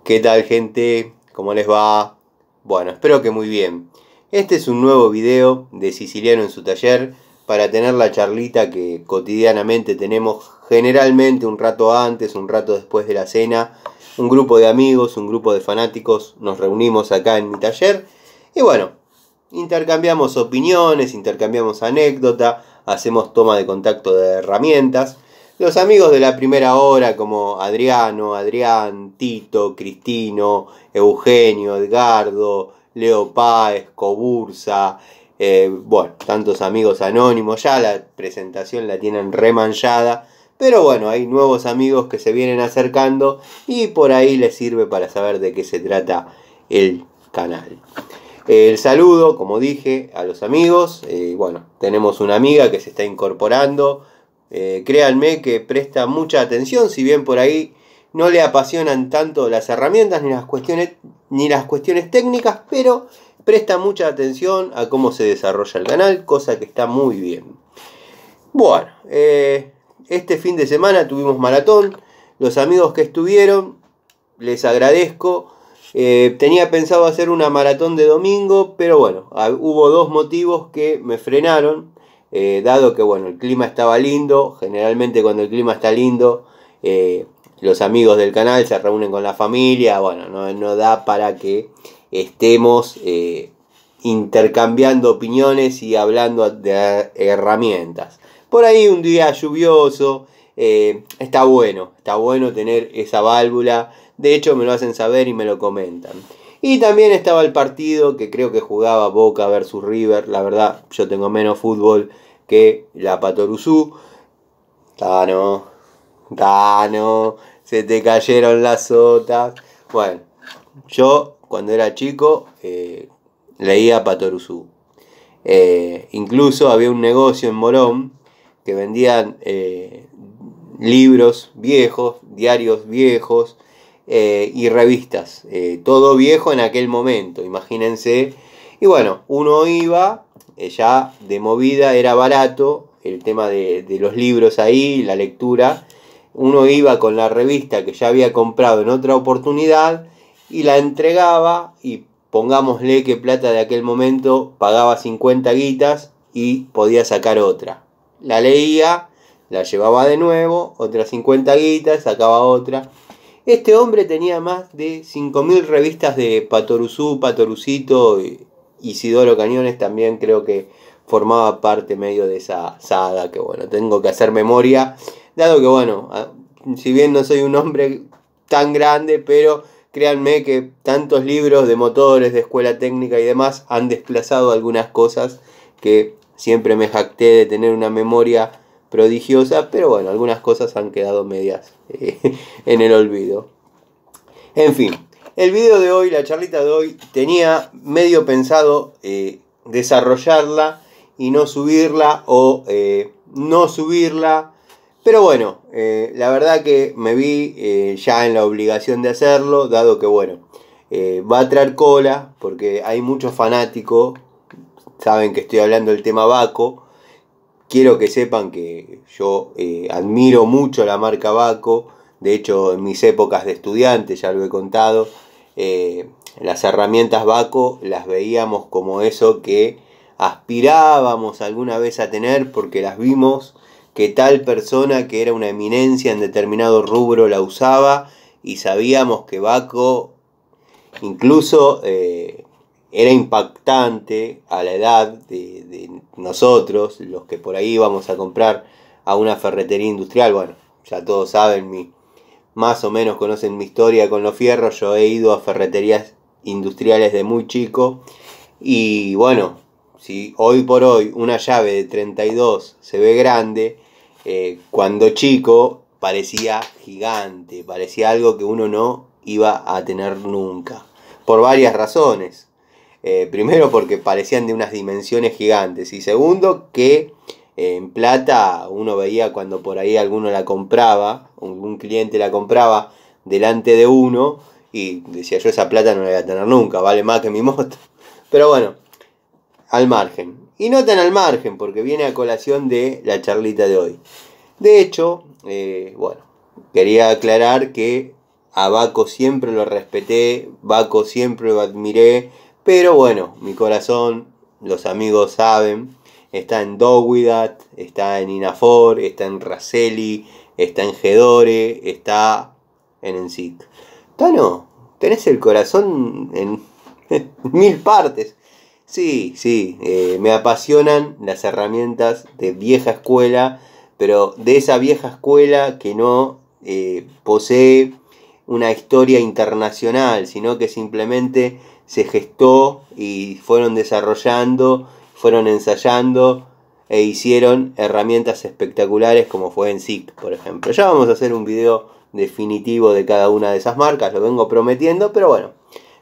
¿Qué tal, gente? ¿Cómo les va? Bueno, espero que muy bien. Este es un nuevo video de Siciliano en su taller para tener la charlita que cotidianamente tenemos, generalmente un rato antes, un rato después de la cena. Un grupo de amigos, un grupo de fanáticos, nos reunimos acá en mi taller y bueno, intercambiamos opiniones, intercambiamos anécdota, hacemos toma de contacto de herramientas. Los amigos de la primera hora como Adriano, Adrián, Tito, Cristino, Eugenio, Edgardo, Leo Páez, Cobursa, bueno, tantos amigos anónimos, ya la presentación la tienen remanchada, pero bueno, hay nuevos amigos que se vienen acercando y por ahí les sirve para saber de qué se trata el canal. El saludo, como dije, a los amigos. Bueno, tenemos una amiga que se está incorporando. Créanme que presta mucha atención, si bien por ahí no le apasionan tanto las herramientas ni las cuestiones técnicas, pero presta mucha atención a cómo se desarrolla el canal, cosa que está muy bien. Bueno, este fin de semana tuvimos maratón. Los amigos que estuvieron, les agradezco. Tenía pensado hacer una maratón de domingo, pero bueno, hubo dos motivos que me frenaron. Dado que bueno, el clima estaba lindo, generalmente cuando el clima está lindo, los amigos del canal se reúnen con la familia, bueno, no da para que estemos intercambiando opiniones y hablando de herramientas. Por ahí un día lluvioso, está bueno tener esa válvula. De hecho me lo hacen saber y me lo comentan. Y también estaba el partido que creo que jugaba Boca versus River. La verdad, yo tengo menos fútbol que la Patoruzú. Tano, se te cayeron las sotas. Bueno, yo cuando era chico leía Patoruzú. Incluso había un negocio en Morón que vendían libros viejos, diarios viejos, y revistas, todo viejo en aquel momento, imagínense. Y bueno, uno iba, ya de movida era barato el tema de los libros ahí, la lectura. Uno iba con la revista que ya había comprado en otra oportunidad y la entregaba, y pongámosle que plata de aquel momento pagaba 50 guitas y podía sacar otra. La leía, la llevaba de nuevo, otras 50 guitas, sacaba otra. Este hombre tenía más de 5.000 revistas de Patoruzú, Patorucito, Isidoro Cañones también creo que formaba parte medio de esa saga, que bueno, tengo que hacer memoria, dado que bueno, si bien no soy un hombre tan grande, pero créanme que tantos libros de motores, de escuela técnica y demás han desplazado algunas cosas que siempre me jacté de tener una memoria prodigiosa, pero bueno, algunas cosas han quedado medias en el olvido. En fin, el video de hoy, la charlita de hoy, tenía medio pensado desarrollarla y no subirla o no subirla, pero bueno, la verdad que me vi ya en la obligación de hacerlo, dado que bueno, va a traer cola, porque hay muchos fanáticos, saben que estoy hablando del tema Baco. Quiero que sepan que yo admiro mucho la marca Baco. De hecho, en mis épocas de estudiante, ya lo he contado, las herramientas Baco las veíamos como eso que aspirábamos alguna vez a tener, porque las vimos que tal persona que era una eminencia en determinado rubro la usaba, y sabíamos que Baco incluso era impactante a la edad de nosotros, los que por ahí íbamos a comprar a una ferretería industrial. Bueno, ya todos saben, más o menos conocen mi historia con los fierros. Yo he ido a ferreterías industriales de muy chico, y bueno, si hoy por hoy una llave de 32 se ve grande, cuando chico parecía gigante, parecía algo que uno no iba a tener nunca, por varias razones. Primero porque parecían de unas dimensiones gigantes, y segundo que en plata uno veía cuando por ahí alguno la compraba, un cliente la compraba delante de uno, y decía, yo esa plata no la voy a tener nunca, vale más que mi moto. Pero bueno, al margen. Y no tan al margen, porque viene a colación de la charlita de hoy. De hecho, bueno, quería aclarar que a Baco siempre lo respeté, Baco siempre lo admiré, pero bueno, mi corazón, los amigos saben, está en Dowidat, está en Inafor, está en Raselli, está en Gedore, está en Ensic. Tano, tenés el corazón en 1000 partes. Sí, me apasionan las herramientas de vieja escuela, pero de esa vieja escuela que no posee una historia internacional, sino que simplemente se gestó y fueron desarrollando, fueron ensayando e hicieron herramientas espectaculares como fue Ensic, por ejemplo. Ya vamos a hacer un video definitivo de cada una de esas marcas, lo vengo prometiendo, pero bueno,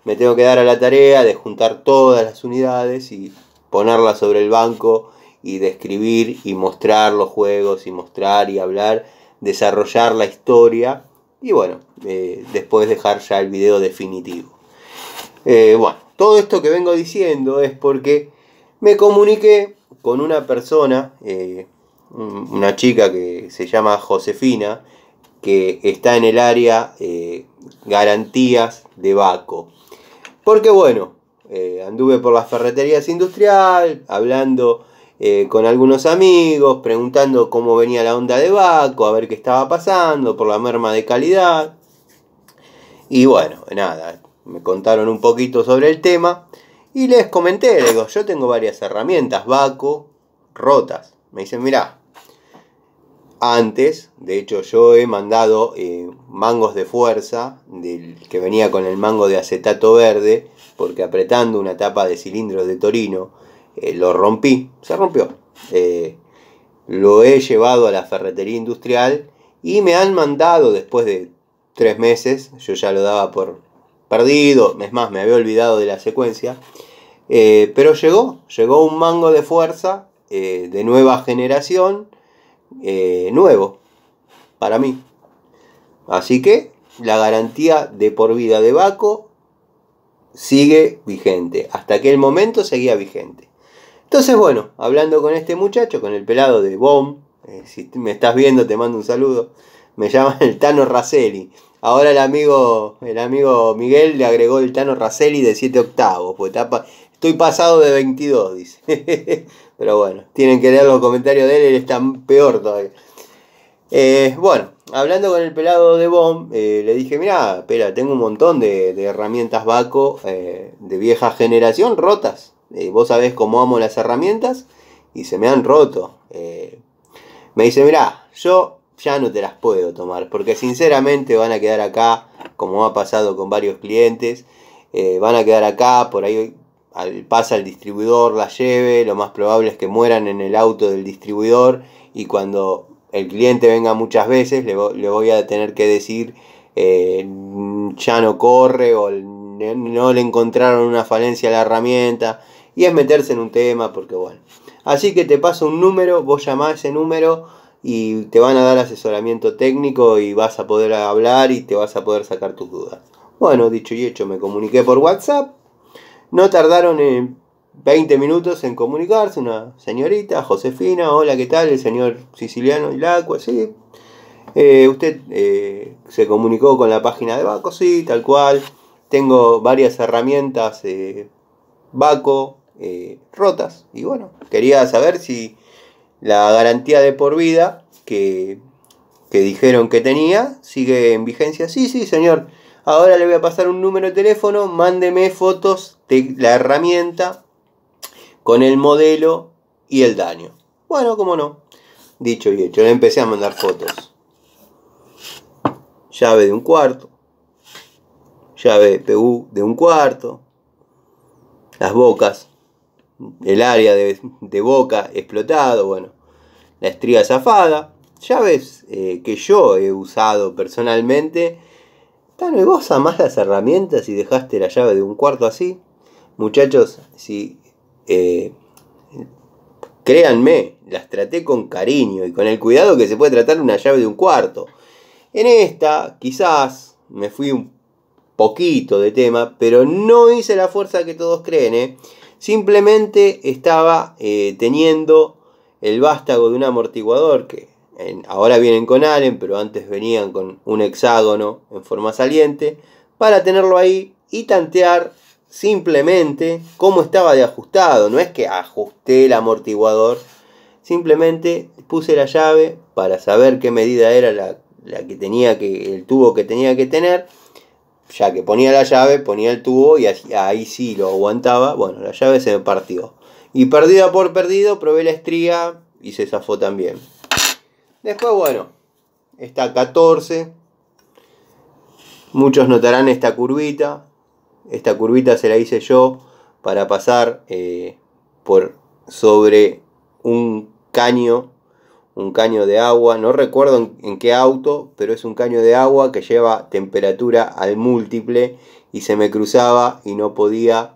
me tengo que dar a la tarea de juntar todas las unidades y ponerlas sobre el banco y describir y mostrar los juegos y mostrar y hablar, desarrollar la historia y bueno, después dejar ya el video definitivo. Bueno, todo esto que vengo diciendo es porque me comuniqué con una persona, una chica que se llama Josefina, que está en el área garantías de Baco. Porque bueno, anduve por las ferreterías industrial, hablando con algunos amigos, preguntando cómo venía la onda de Baco, a ver qué estaba pasando, por la merma de calidad. Y bueno, nada, me contaron un poquito sobre el tema y les comenté, les digo, yo tengo varias herramientas Baco rotas. Me dicen, mirá, antes, de hecho yo he mandado mangos de fuerza, que venía con el mango de acetato verde, porque apretando una tapa de cilindros de Torino, lo rompí, se rompió. Lo he llevado a la ferretería industrial y me han mandado después de 3 meses, yo ya lo daba por perdido, es más, me había olvidado de la secuencia, pero llegó un mango de fuerza de nueva generación, nuevo para mí. Así que la garantía de por vida de Baco sigue vigente. Hasta aquel momento seguía vigente. Entonces, bueno, hablando con este muchacho, con el pelado de BOM, si me estás viendo te mando un saludo. Me llaman el Tano Raselli. Ahora el amigo Miguel le agregó el Tano Raselli de 7 octavos. Pues estoy pasado de 22, dice. Pero bueno, tienen que leer los comentarios de él está peor todavía. Bueno, hablando con el pelado de BOM, le dije, mirá, espera, tengo un montón de herramientas Baco de vieja generación rotas. Vos sabés cómo amo las herramientas y se me han roto. Me dice, mirá, yo ya no te las puedo tomar porque sinceramente van a quedar acá, como ha pasado con varios clientes, van a quedar acá, por ahí pasa el distribuidor, la lleve, lo más probable es que mueran en el auto del distribuidor y cuando el cliente venga muchas veces le voy a tener que decir ya no corre o no le encontraron una falencia a la herramienta y es meterse en un tema porque bueno. Así que te paso un número, vos llamás a ese número y te van a dar asesoramiento técnico y vas a poder hablar y te vas a poder sacar tus dudas. Bueno, dicho y hecho, me comuniqué por WhatsApp. No tardaron 20 minutos en comunicarse, una señorita, Josefina, hola, ¿qué tal? El señor Siciliano Ilacqua, sí. Usted se comunicó con la página de Baco, sí, tal cual. Tengo varias herramientas Baco rotas. Y bueno, quería saber si la garantía de por vida que dijeron que tenía sigue en vigencia. Sí, señor. Ahora le voy a pasar un número de teléfono, mándeme fotos de la herramienta con el modelo y el daño. Bueno, cómo no. Dicho y hecho, le empecé a mandar fotos. Llave de un cuarto. Llave PU de un cuarto. Las bocas. El área de boca explotado. Bueno, la estría zafada. Llaves que yo he usado personalmente. ¿Tano, vos amás las herramientas y dejaste la llave de un cuarto así? Muchachos, si créanme, las traté con cariño y con el cuidado que se puede tratar una llave de un cuarto. En esta quizás me fui un poquito de tema, pero no hice la fuerza que todos creen. Simplemente estaba teniendo el vástago de un amortiguador que ahora vienen con Allen, pero antes venían con un hexágono en forma saliente, para tenerlo ahí y tantear simplemente cómo estaba de ajustado. No es que ajusté el amortiguador, simplemente puse la llave para saber qué medida era la que tenía el tubo que tenía que tener. Ya que ponía la llave, ponía el tubo y ahí sí lo aguantaba. Bueno, la llave se me partió. Y perdida por perdido, probé la estría y se zafó también. Después, bueno, esta 14. Muchos notarán esta curvita. Esta curvita se la hice yo para pasar por sobre un caño de agua. No recuerdo en qué auto, pero es un caño de agua que lleva temperatura al múltiple y se me cruzaba y no podía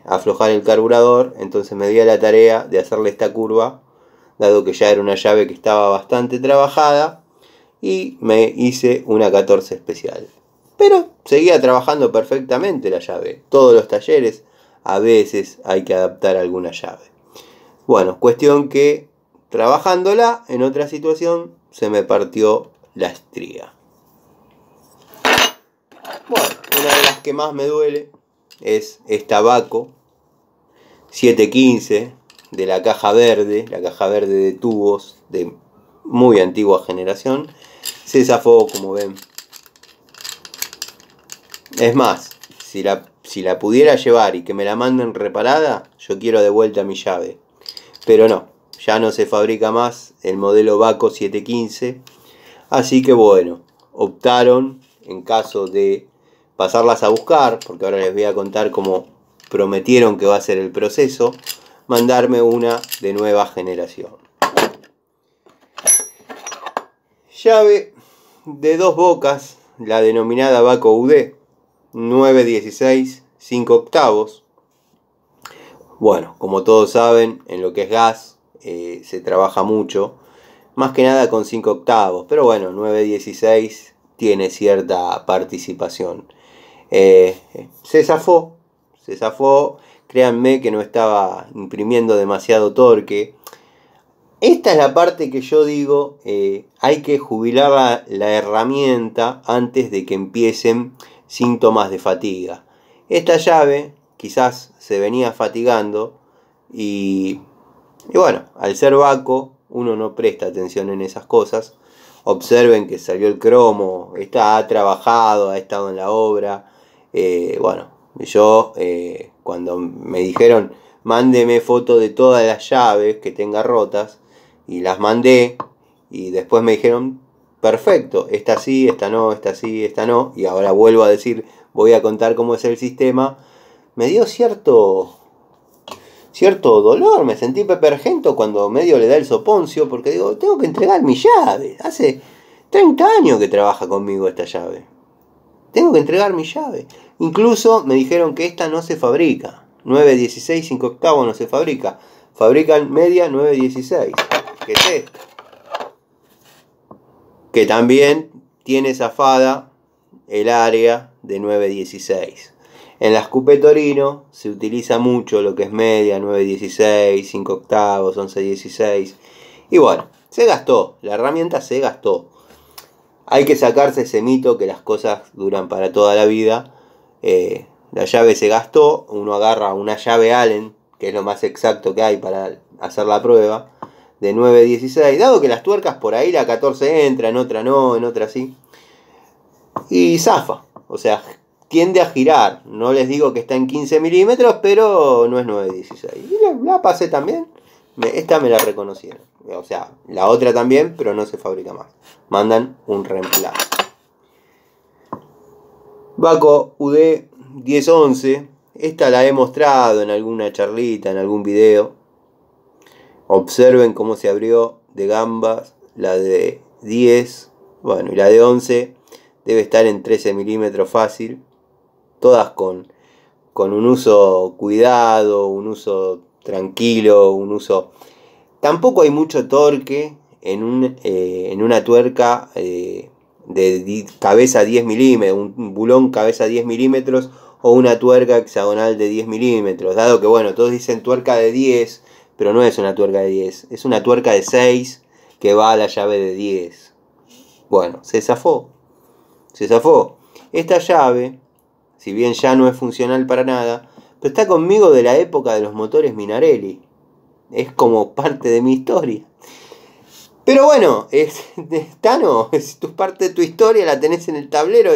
aflojar el carburador. Entonces me di a la tarea de hacerle esta curva, dado que ya era una llave que estaba bastante trabajada, y me hice una 14 especial. Pero seguía trabajando perfectamente la llave. Todos los talleres a veces hay que adaptar alguna llave. Bueno, cuestión que trabajándola en otra situación se me partió la estría. Bueno, una de las que más me duele es esta Vaco 715 de la caja verde de tubos de muy antigua generación. Se zafó, como ven. Es más, si la pudiera llevar y que me la manden reparada, yo quiero de vuelta mi llave. Pero no, ya no se fabrica más el modelo Vaco 715. Así que bueno, optaron, en caso de pasarlas a buscar, porque ahora les voy a contar cómo prometieron que va a ser el proceso, mandarme una de nueva generación. Llave de 2 bocas, la denominada Vaco UD, 916, 5 octavos. Bueno, como todos saben, en lo que es gas se trabaja mucho, más que nada con 5 octavos, pero bueno, 916 tiene cierta participación. Se zafó, créanme que no estaba imprimiendo demasiado torque. Esta es la parte que yo digo, hay que jubilar la herramienta antes de que empiecen síntomas de fatiga. Esta llave quizás se venía fatigando y bueno, al ser Vaco uno no presta atención en esas cosas. Observen que salió el cromo, ha trabajado, ha estado en la obra. Bueno, yo cuando me dijeron mándeme foto de todas las llaves que tenga rotas, y las mandé, y después me dijeron perfecto, esta sí, esta no, esta sí, esta no, y ahora vuelvo a decir, voy a contar cómo es el sistema. Me dio cierto dolor, me sentí pepergento cuando medio le da el soponcio, porque digo, tengo que entregar mi llave. Hace 30 años que trabaja conmigo esta llave. Tengo que entregar mi llave. Incluso me dijeron que esta no se fabrica. 916, 5 octavos no se fabrica. Fabrican media 916. ¿Qué es esto? Que también tiene zafada el área de 916. En las Coupé Torino se utiliza mucho lo que es media, 916, 5 octavos, 1116. Y bueno, se gastó, la herramienta se gastó. Hay que sacarse ese mito que las cosas duran para toda la vida. La llave se gastó, uno agarra una llave Allen, que es lo más exacto que hay para hacer la prueba, de 916. Dado que las tuercas por ahí, la 14 entra, en otra no, en otra sí. Y zafa, o sea, tiende a girar. No les digo que está en 15 milímetros, pero no es 916. Y la pasé también. Esta me la reconocieron. O sea, la otra también, pero no se fabrica más. Mandan un reemplazo. Vaco UD 1011. Esta la he mostrado en alguna charlita, en algún video. Observen cómo se abrió de gambas la de 10. Bueno, y la de 11 debe estar en 13 milímetros fácil. Todas con un uso cuidado, un uso tranquilo, un uso... Tampoco hay mucho torque en una tuerca de cabeza 10 milímetros, un bulón cabeza 10 milímetros o una tuerca hexagonal de 10 milímetros. Dado que, bueno, todos dicen tuerca de 10, pero no es una tuerca de 10, es una tuerca de 6 que va a la llave de 10. Bueno, se zafó. Se zafó. Esta llave, si bien ya no es funcional para nada, pero está conmigo de la época de los motores Minarelli. Es como parte de mi historia. Pero bueno, Tano, es parte de tu historia, la tenés en el tablero,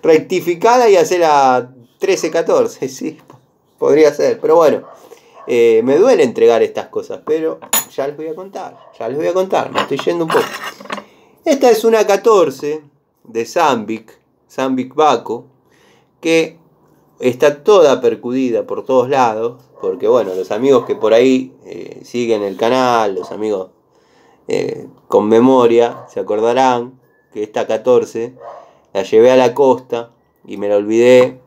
rectificada y hacela 13-14, sí, podría ser. Pero bueno, me duele entregar estas cosas, pero ya les voy a contar, me estoy yendo un poco. Esta es una 14 de Zambic Baco, que está toda percudida por todos lados, porque bueno, los amigos que por ahí siguen el canal, los amigos con memoria, se acordarán que esta 14 la llevé a la costa y me la olvidé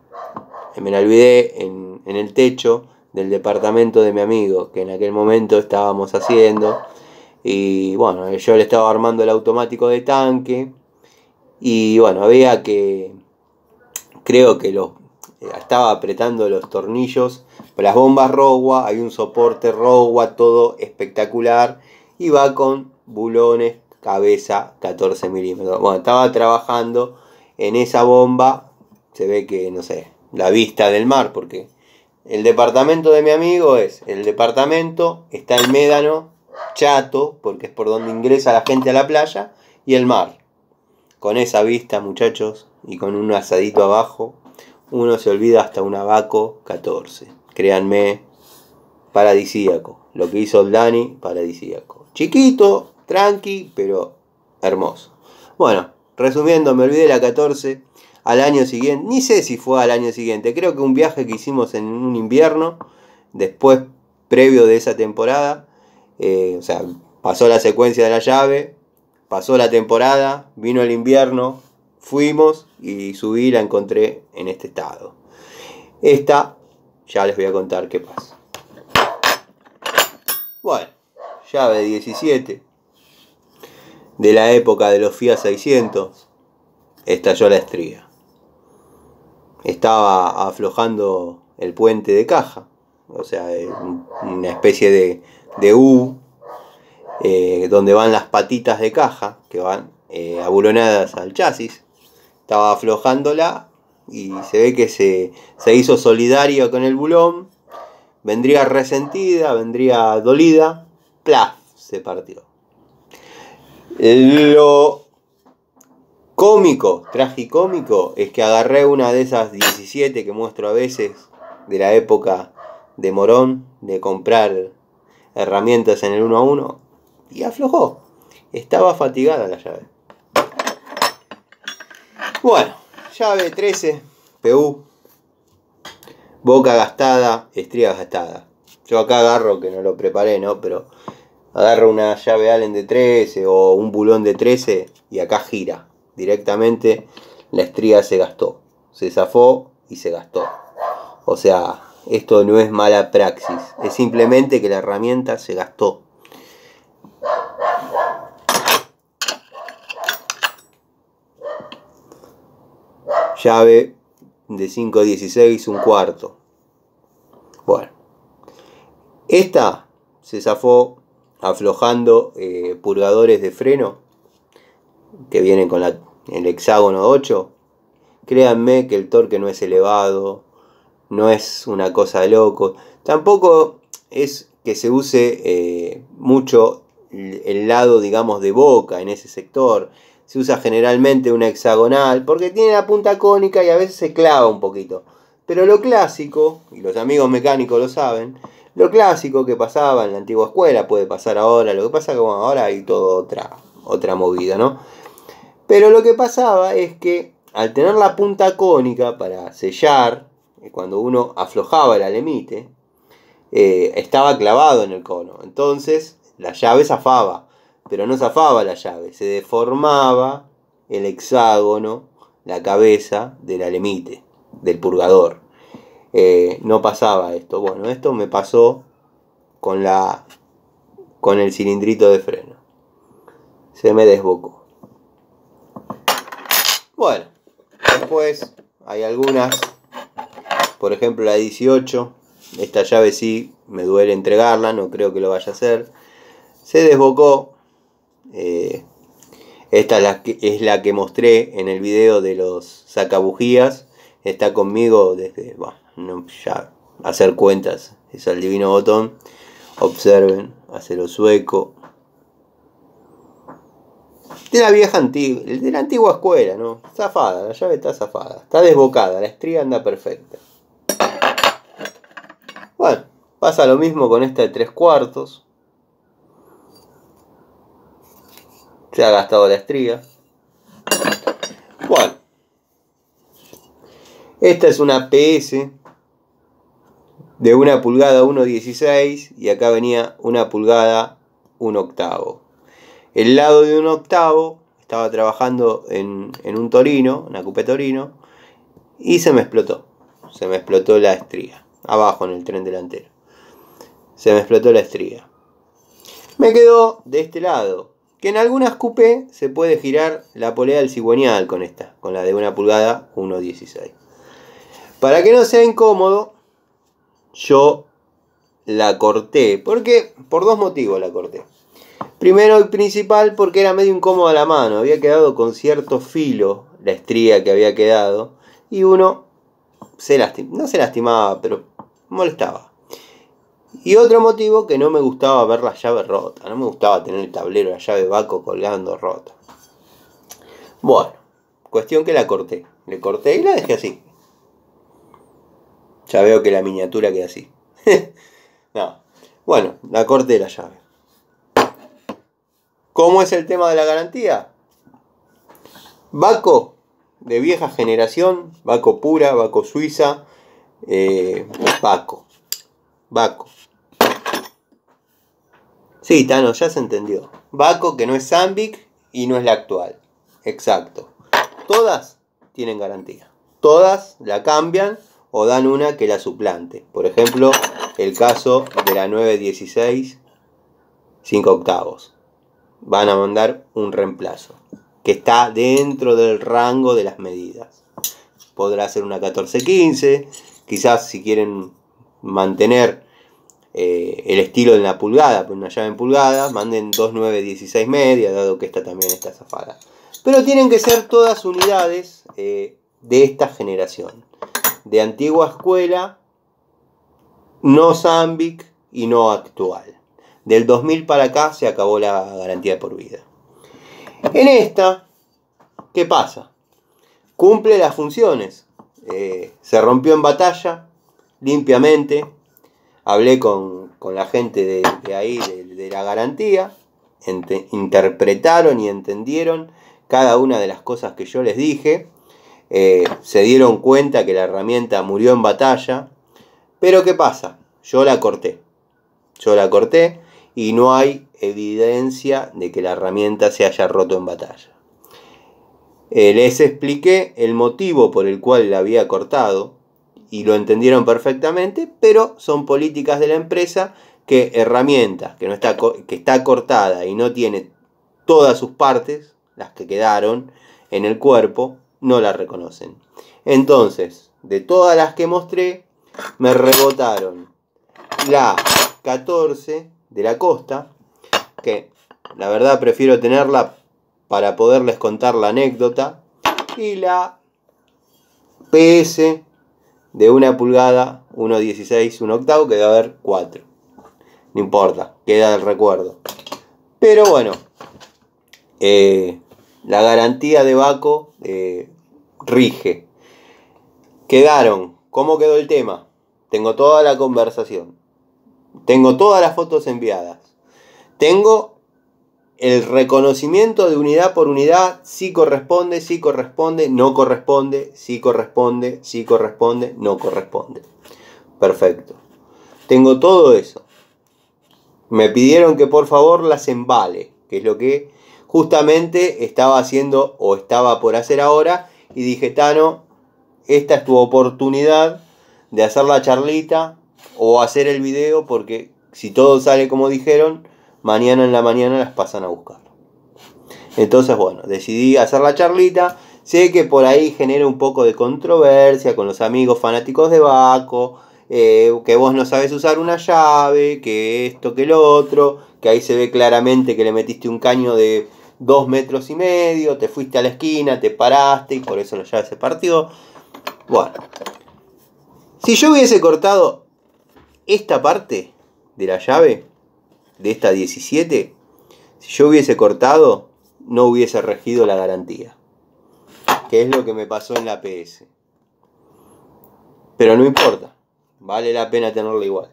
en el techo del departamento de mi amigo, que en aquel momento estábamos haciendo. Y bueno, yo le estaba armando el automático de tanque. Y bueno, había que... Creo que estaba apretando los tornillos. Las bombas Rogwa, hay un soporte Rogwa, todo espectacular. Y va con bulones, cabeza 14 milímetros. Bueno, estaba trabajando en esa bomba. Se ve que, no sé, la vista del mar, porque el departamento de mi amigo es el departamento, está el médano, Chato, porque es por donde ingresa la gente a la playa, y el mar. Con esa vista, muchachos, y con un asadito abajo, uno se olvida hasta un abaco 14. Créanme, paradisíaco. Lo que hizo el Dani, paradisíaco. Chiquito, tranqui, pero hermoso. Bueno, resumiendo, me olvidé la 14. Al año siguiente, ni sé si fue al año siguiente, creo que un viaje que hicimos en un invierno, después, previo de esa temporada, o sea, pasó la secuencia de la llave, pasó la temporada, vino el invierno, fuimos y subí y la encontré en este estado. Esta, ya les voy a contar qué pasa. Bueno, llave 17, de la época de los Fiat 600, estalló la estría. Estaba aflojando el puente de caja, o sea, una especie de U, donde van las patitas de caja, que van abulonadas al chasis. Estaba aflojándola y se ve que se hizo solidario con el bulón, vendría resentida, vendría dolida, ¡plaf!, se partió. Lo cómico, tragicómico, es que agarré una de esas 17 que muestro a veces, de la época de Morón, de comprar herramientas en el 1 a 1, y aflojó. Estaba fatigada la llave. Bueno, llave 13, PU, boca gastada, estría gastada. Yo acá agarro, que no lo preparé, ¿no? Pero agarro una llave Allen de 13 o un bulón de 13 y acá gira. Directamente la estría se gastó. Se zafó y se gastó. O sea, esto no es mala praxis. Es simplemente que la herramienta se gastó. Llave de 5.16, un cuarto. Bueno, esta se zafó aflojando purgadores de freno que vienen con el hexágono 8. Créanme que el torque no es elevado, no es una cosa de loco. Tampoco es que se use mucho el lado, digamos, de boca en ese sector. Se usa generalmente una hexagonal porque tiene la punta cónica y a veces se clava un poquito. Pero lo clásico, y los amigos mecánicos lo saben, lo clásico que pasaba en la antigua escuela puede pasar ahora. Lo que pasa es que bueno, ahora hay toda otra movida, ¿no? Pero lo que pasaba es que al tener la punta cónica para sellar, cuando uno aflojaba el alemite, estaba clavado en el cono. Entonces la llave zafaba, pero no zafaba la llave, se deformaba el hexágono, la cabeza del alemite, del purgador. No pasaba esto. Bueno, esto me pasó con el cilindrito de freno. Se me desbocó. Bueno, después hay algunas, por ejemplo la 18, esta llave sí me duele entregarla, no creo que lo vaya a hacer. Se desbocó Esta es la que mostré en el video de los sacabujías. Está conmigo desde, bueno, no, ya hacer cuentas es el divino botón. Observen, acero sueco. De la vieja antigua, de la antigua escuela, ¿no? Zafada, la llave está zafada. Está desbocada, la estría anda perfecta. Bueno, pasa lo mismo con esta de 3/4. Se ha gastado la estría. Bueno. Esta es una PS de 1 pulgada 1/16 y acá venía 1 pulgada 1/8. El lado de 1/8 estaba trabajando en un Torino, una Coupé Torino, y se me explotó. Se me explotó la estría. Abajo en el tren delantero. Se me explotó la estría. Me quedó de este lado, que en algunas Coupé se puede girar la polea del cigüeñal con esta, con la de 1 pulgada 1/16. Para que no sea incómodo, yo la corté. Por dos motivos la corté. Primero y principal, porque era medio incómoda la mano. Había quedado con cierto filo la estría que había quedado. Y uno no se lastimaba, pero molestaba. Y otro motivo, que no me gustaba ver la llave rota. No me gustaba tener el tablero, la llave Baco colgando rota. Bueno, cuestión que la corté. Le corté y la dejé así. Ya veo que la miniatura queda así. No. Bueno, la corté la llave. ¿Cómo es el tema de la garantía? Baco de vieja generación, Baco pura, Baco suiza, Baco. Sí, Tano, ya se entendió. Baco que no es Zambic y no es la actual. Exacto. Todas tienen garantía. Todas la cambian o dan una que la suplante. Por ejemplo, el caso de la 916 5/8. Van a mandar un reemplazo que está dentro del rango de las medidas. Podrá ser una 1415. Quizás si quieren mantener el estilo en la pulgada, una llave en pulgada, manden 2916 media, dado que esta también está zafada. Pero tienen que ser todas unidades de esta generación. De antigua escuela, no Zambic y no actual. Del 2000 para acá se acabó la garantía por vida. En esta, ¿qué pasa? Cumple las funciones. Se rompió en batalla, limpiamente. Hablé con la gente de ahí, de la garantía. Interpretaron y entendieron cada una de las cosas que yo les dije. Se dieron cuenta que la herramienta murió en batalla. Pero ¿qué pasa? Yo la corté y no hay evidencia de que la herramienta se haya roto en batalla. Les expliqué el motivo por el cual la había cortado y lo entendieron perfectamente, pero son políticas de la empresa que herramientas que está cortada y no tiene todas sus partes, las que quedaron en el cuerpo, no la reconocen. Entonces, de todas las que mostré, me rebotaron la 14 de la Costa, que la verdad prefiero tenerla para poderles contar la anécdota, y la PS de 1 pulgada 1/16 1/8, que debe haber 4. No importa, queda el recuerdo. Pero bueno, la garantía de Baco rige. ¿Cómo quedó el tema? Tengo toda la conversación. Tengo todas las fotos enviadas. Tengo el reconocimiento de unidad por unidad. Si corresponde, si corresponde, no corresponde, si corresponde, si corresponde, no corresponde. Perfecto. Tengo todo eso. Me pidieron que por favor las embale, que es lo que justamente estaba haciendo o estaba por hacer ahora. Y dije, Tano, esta es tu oportunidad de hacer la charlita o hacer el video, porque si todo sale como dijeron, mañana en la mañana las pasan a buscar. Entonces, bueno, decidí hacer la charlita. Sé que por ahí genera un poco de controversia con los amigos fanáticos de Baco, que vos no sabés usar una llave, que esto, que lo otro, que ahí se ve claramente que le metiste un caño de 2,5 metros, te fuiste a la esquina, te paraste y por eso la llave se partió. Bueno, si yo hubiese cortado esta parte de la llave, de esta 17, si yo hubiese cortado, no hubiese regido la garantía, que es lo que me pasó en la PS. Pero no importa, vale la pena tenerla igual.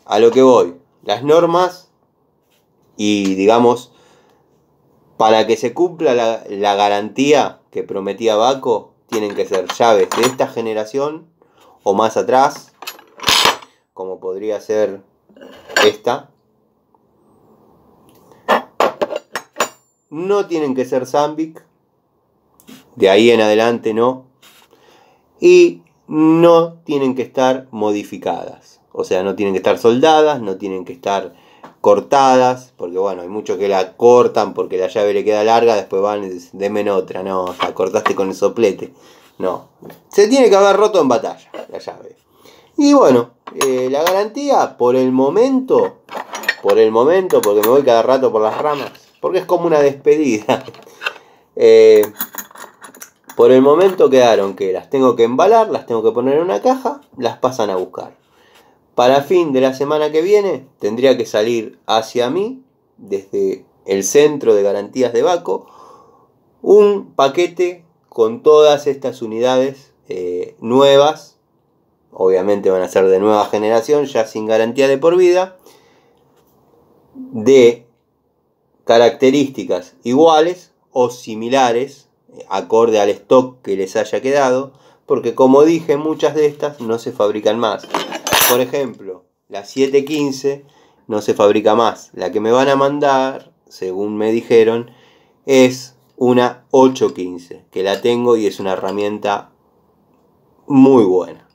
A lo que voy, las normas y digamos, para que se cumpla la garantía que prometía Bako, tienen que ser llaves de esta generación o más atrás, como podría ser esta. No tienen que ser Zambic, de ahí en adelante no. Y no tienen que estar modificadas, o sea, no tienen que estar soldadas, no tienen que estar cortadas, porque bueno, hay muchos que la cortan porque la llave le queda larga, después van y dicen, denme otra, no, la cortaste con el soplete. No, se tiene que haber roto en batalla la llave. Y bueno, la garantía por el momento, porque me voy cada rato por las ramas, porque es como una despedida. Por el momento quedaron que las tengo que embalar, las tengo que poner en una caja, las pasan a buscar. Para fin de la semana que viene tendría que salir hacia mí, desde el centro de garantías de Bako, un paquete con todas estas unidades nuevas. Obviamente van a ser de nueva generación, ya sin garantía de por vida, de características iguales o similares, acorde al stock que les haya quedado, porque como dije, muchas de estas no se fabrican más. Por ejemplo, la 715 no se fabrica más. La que me van a mandar, según me dijeron, es una 815, que la tengo y es una herramienta muy buena.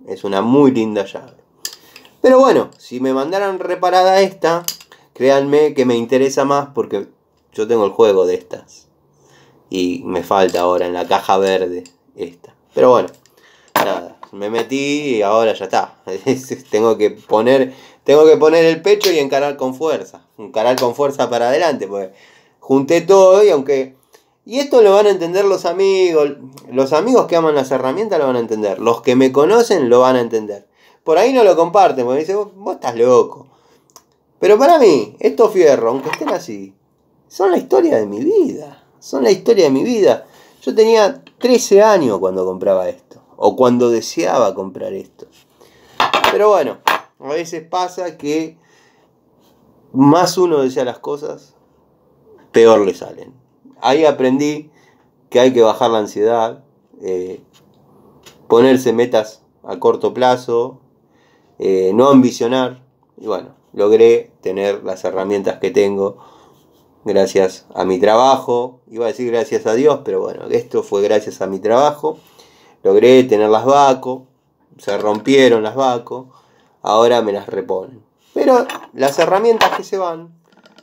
Es una muy linda llave. Pero bueno, si me mandaran reparada esta, créanme que me interesa más porque yo tengo el juego de estas. Y me falta ahora en la caja verde esta. Pero bueno, nada, me metí y ahora ya está. tengo que poner el pecho y encarar con fuerza. Encarar con fuerza para adelante. Porque junté todo y aunque... Y esto lo van a entender los amigos. Los amigos que aman las herramientas lo van a entender. Los que me conocen lo van a entender. Por ahí no lo comparten. Porque dicen, vos estás loco. Pero para mí, estos fierros, aunque estén así, son la historia de mi vida. Son la historia de mi vida. Yo tenía 13 años cuando compraba esto. O cuando deseaba comprar esto. Pero bueno, a veces pasa que más uno desea las cosas, peor le salen. Ahí aprendí que hay que bajar la ansiedad, ponerse metas a corto plazo, no ambicionar. Y bueno, logré tener las herramientas que tengo gracias a mi trabajo. Iba a decir gracias a Dios, pero bueno, esto fue gracias a mi trabajo. Logré tener las Bako, se rompieron las Bako, ahora me las reponen. Pero las herramientas que se van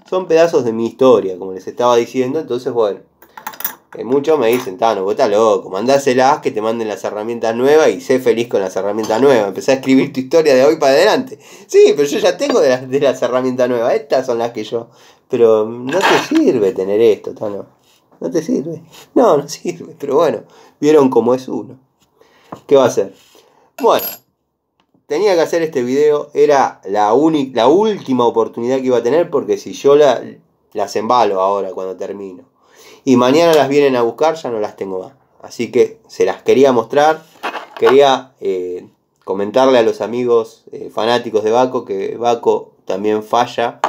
son pedazos de mi historia, como les estaba diciendo. Entonces bueno, muchos me dicen, Tano, vos estás loco, mandáselas que te manden las herramientas nuevas y sé feliz con las herramientas nuevas. Empecé a escribir tu historia de hoy para adelante. Sí, pero yo ya tengo de las herramientas nuevas, estas son las que yo... Pero no te sirve tener esto, Tano. No te sirve. No sirve, pero bueno, vieron cómo es uno. ¿Qué va a hacer? Bueno, tenía que hacer este video, era la última oportunidad que iba a tener, porque si yo las embalo ahora cuando termino y mañana las vienen a buscar, ya no las tengo más. Así que se las quería mostrar, quería comentarle a los amigos fanáticos de Bako que Bako también falla,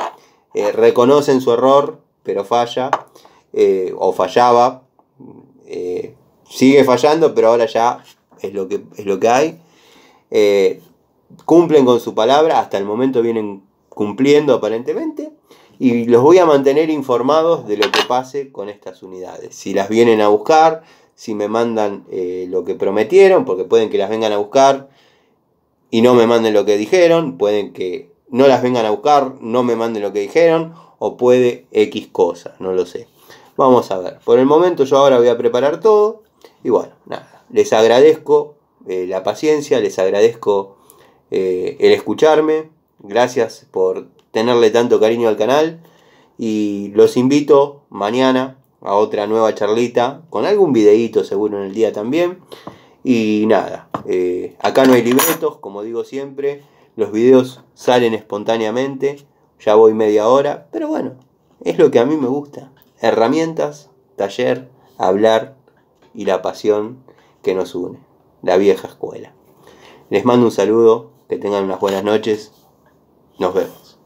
reconocen su error, pero falla, o fallaba, sigue fallando, pero ahora ya es lo que hay. Cumplen con su palabra, hasta el momento vienen cumpliendo aparentemente, y los voy a mantener informados de lo que pase con estas unidades, si las vienen a buscar, si me mandan lo que prometieron, porque pueden que las vengan a buscar y no me manden lo que dijeron, pueden que no las vengan a buscar, no me manden lo que dijeron, o puede X cosas, no lo sé. Vamos a ver, por el momento yo ahora voy a preparar todo, y bueno, nada, les agradezco la paciencia, les agradezco el escucharme. Gracias por tenerle tanto cariño al canal. Y los invito mañana a otra nueva charlita, con algún videíto seguro en el día también. Y nada, acá no hay libretos, como digo siempre. Los videos salen espontáneamente. Ya voy media hora, pero bueno, es lo que a mí me gusta. Herramientas, taller, hablar y la pasión que nos une. La vieja escuela. Les mando un saludo, que tengan unas buenas noches. Nos vemos.